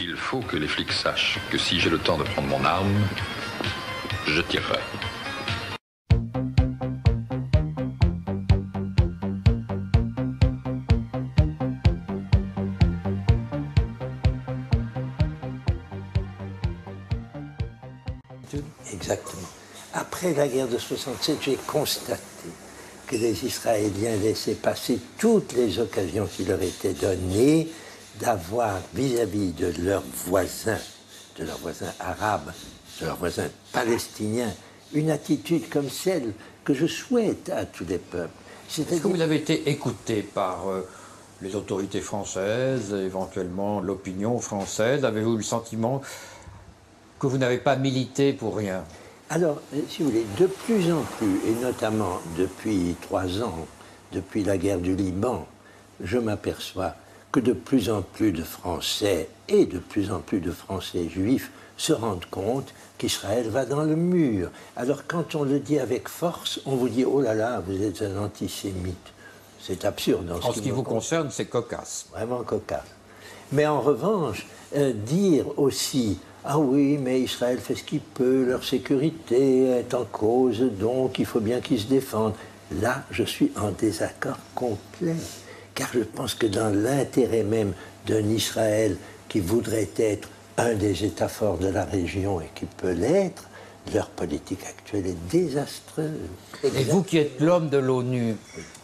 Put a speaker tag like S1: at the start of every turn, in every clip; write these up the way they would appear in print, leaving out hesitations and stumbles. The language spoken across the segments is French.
S1: Il faut que les flics sachent que si j'ai le temps de prendre mon arme, je tirerai.
S2: Exactement. Après la guerre de 67, j'ai constaté que les Israéliens laissaient passer toutes les occasions qui leur étaient données d'avoir vis-à-vis de leurs voisins arabes, de leurs voisins palestiniens, une attitude comme celle que je souhaite à tous les peuples.
S3: Est-ce que vous avez été écouté par les autorités françaises, éventuellement l'opinion française? Avez-vous le sentiment que vous n'avez pas milité pour rien?
S2: Alors, si vous voulez, de plus en plus, et notamment depuis 3 ans, depuis la guerre du Liban, je m'aperçois que de plus en plus de Français et de plus en plus de Français juifs se rendent compte qu'Israël va dans le mur. Alors quand on le dit avec force, on vous dit « Oh là là, vous êtes un antisémite ». C'est absurde.
S3: En ce qui vous concerne, c'est cocasse.
S2: Vraiment cocasse. Mais en revanche, dire aussi « Ah oui, mais Israël fait ce qu'il peut, leur sécurité est en cause, donc il faut bien qu'ils se défendent ». Là, je suis en désaccord complet. Car je pense que dans l'intérêt même d'un Israël qui voudrait être un des États forts de la région et qui peut l'être, leur politique actuelle est désastreuse.
S3: Et vous qui êtes l'homme de l'ONU,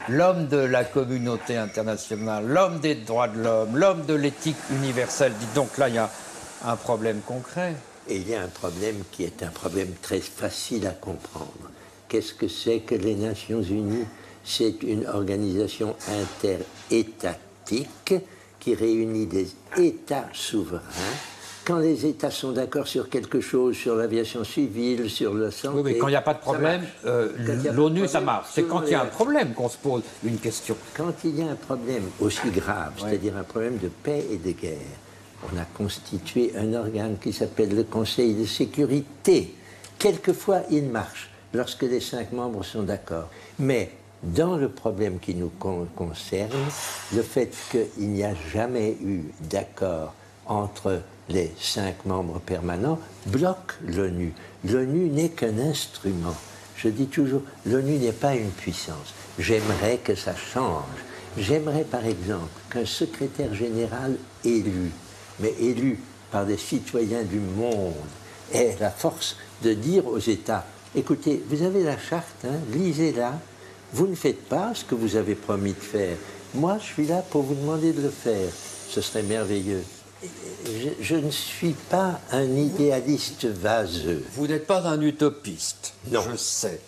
S3: l'homme de la communauté internationale, l'homme des droits de l'homme, l'homme de l'éthique universelle, dites donc là, il y a un problème concret.
S2: Et il y a un problème qui est un problème très facile à comprendre. Qu'est-ce que c'est que les Nations Unies? C'est une organisation interétatique qui réunit des États souverains. Quand les États sont d'accord sur quelque chose, sur l'aviation civile, sur la santé...
S3: Oui, mais quand il n'y a pas de problème, l'ONU, ça marche. C'est quand il y a un problème qu'on se pose une question.
S2: Quand il y a un problème aussi grave, c'est-à-dire un problème de paix et de guerre, on a constitué un organe qui s'appelle le Conseil de sécurité. Quelquefois, il marche, lorsque les 5 membres sont d'accord. Mais dans le problème qui nous concerne, le fait qu'il n'y a jamais eu d'accord entre les 5 membres permanents bloque l'ONU. L'ONU n'est qu'un instrument. Je dis toujours, l'ONU n'est pas une puissance. J'aimerais que ça change. J'aimerais par exemple qu'un secrétaire général élu, mais élu par des citoyens du monde, ait la force de dire aux États, écoutez, vous avez la charte, hein, lisez-la, vous ne faites pas ce que vous avez promis de faire. Moi, je suis là pour vous demander de le faire. Ce serait merveilleux. Je ne suis pas un idéaliste vaseux.
S3: Vous n'êtes pas un utopiste,
S2: non.
S3: Je sais.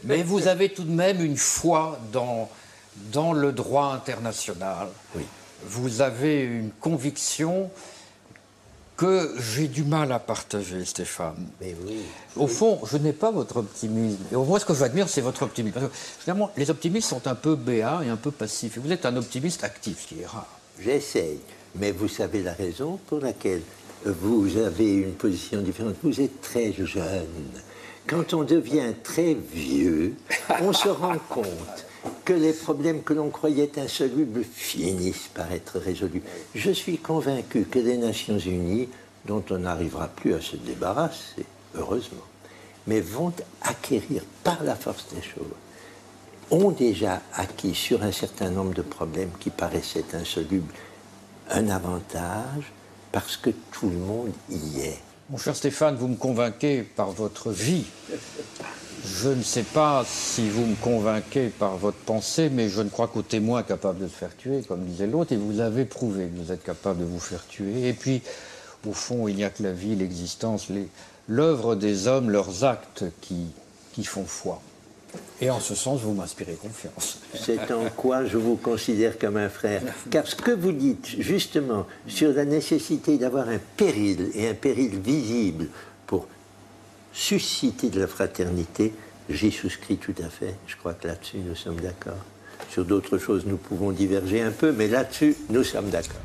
S3: Mais vous avez tout de même une foi dans le droit international.
S2: Oui.
S3: Vous avez une conviction que j'ai du mal à partager, Stéphane.
S2: Mais oui.
S3: Au fond, je n'ai pas votre optimisme. Et au moins, ce que j'admire, c'est votre optimisme. Parce que, finalement, les optimistes sont un peu béats et un peu passifs. Et vous êtes un optimiste actif, ce qui est rare.
S2: J'essaye. Mais vous savez la raison pour laquelle vous avez une position différente. Vous êtes très jeune. Quand on devient très vieux, on se rend compte que les problèmes que l'on croyait insolubles finissent par être résolus. Je suis convaincu que les Nations Unies, dont on n'arrivera plus à se débarrasser, heureusement, mais vont acquérir par la force des choses, ont déjà acquis sur un certain nombre de problèmes qui paraissaient insolubles un avantage parce que tout le monde y est.
S3: Mon cher Stéphane, vous me convainquez par votre vie. Je ne sais pas si vous me convainquez par votre pensée, mais je ne crois qu'au témoin capable de se faire tuer, comme disait l'autre, et vous avez prouvé que vous êtes capable de vous faire tuer. Et puis, au fond, il n'y a que la vie, l'existence, l'œuvre des hommes, leurs actes qui font foi. Et en ce sens, vous m'inspirez confiance.
S2: C'est en quoi je vous considère comme un frère. Car ce que vous dites, justement, sur la nécessité d'avoir un péril, et un péril visible, pour susciter de la fraternité, j'y souscris tout à fait. Je crois que là-dessus, nous sommes d'accord. Sur d'autres choses, nous pouvons diverger un peu, mais là-dessus, nous sommes d'accord.